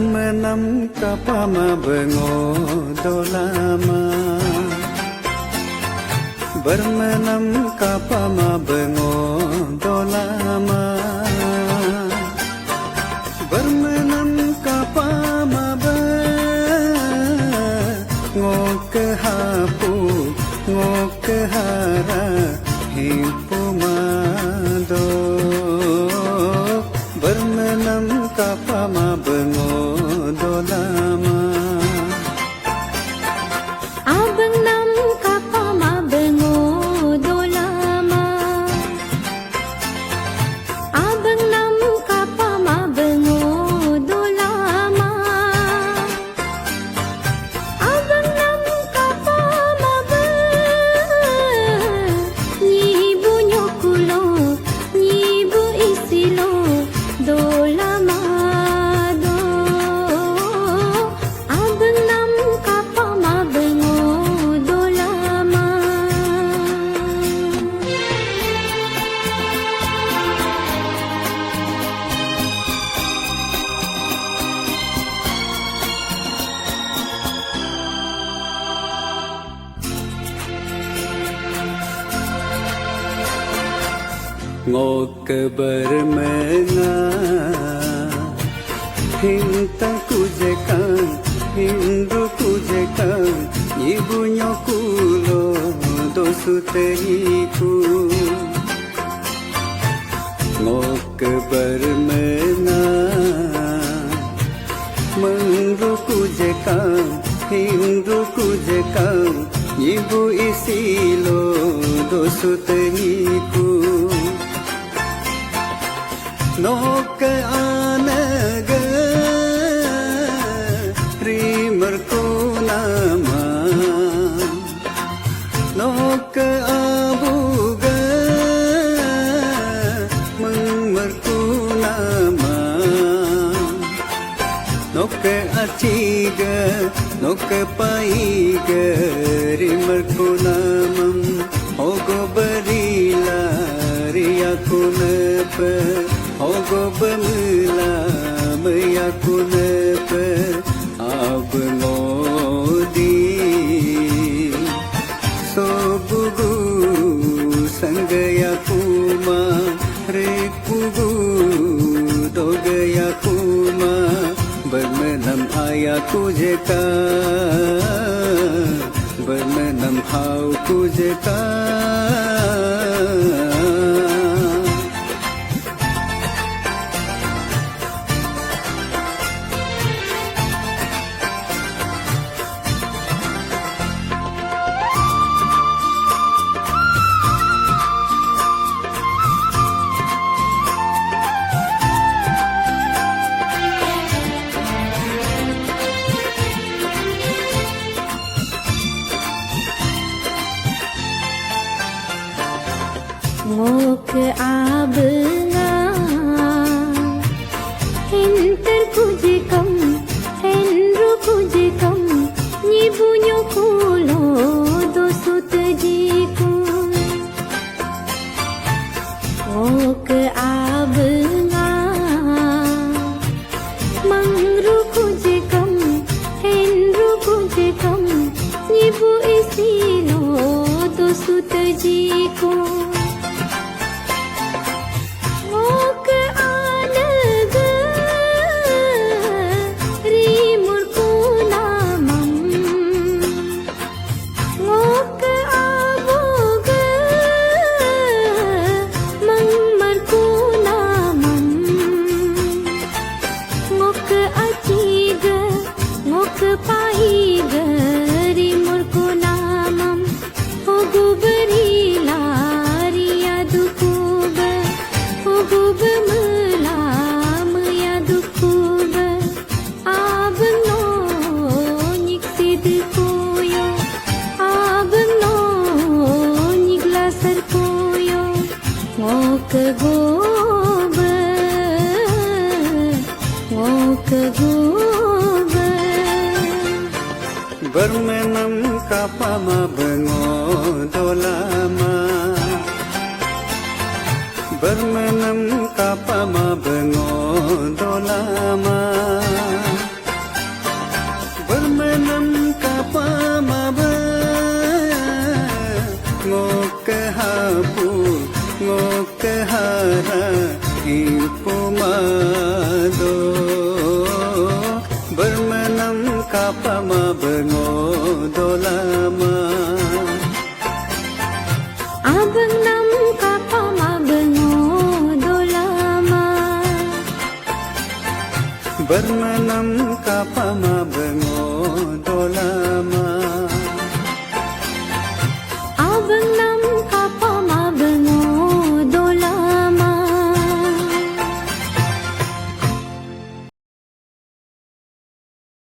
bermenam kapama bengo dolama, bermenam kapama bengo dolama, bermenam kapama bengo kehapu ngo kehara hipumado, bermenam kapama bengo dolama. Abang nam kapama bengo dolama, abang nam kapama bengo dolama, abang nam kapama nyibu nyokulo nyibu isilo dolama. Ngok bermena hinta kujekan hindu kujekan ibu nyokulo dosu teriku. Ngok bermena mengru kujekan hindu kujekan ibu isilo dosu teriku. Nok anaga rimerku nama, nok abuga mengmerku nama, nok aciga nok paiga rimerku nama, ogo berila riaku nepe. Ogo bemula meyaku nepe abengodi sobugu sanggayaku ma rekugu dogayaku ma bermenam ayaku jeka bermenam hauku jeka. Ngok abenga enter kujekam henru kujekam nyibu nyokulo dosu tejiku. Ngok abenga mangru kujekam henru kujekam nyibu isilo dosu tejiku. Bermenam kapama bengo dolama, bermenam kapama bengo dolama, kapama bengo dolama Abang nam kapama bengo dolama bermenam kapama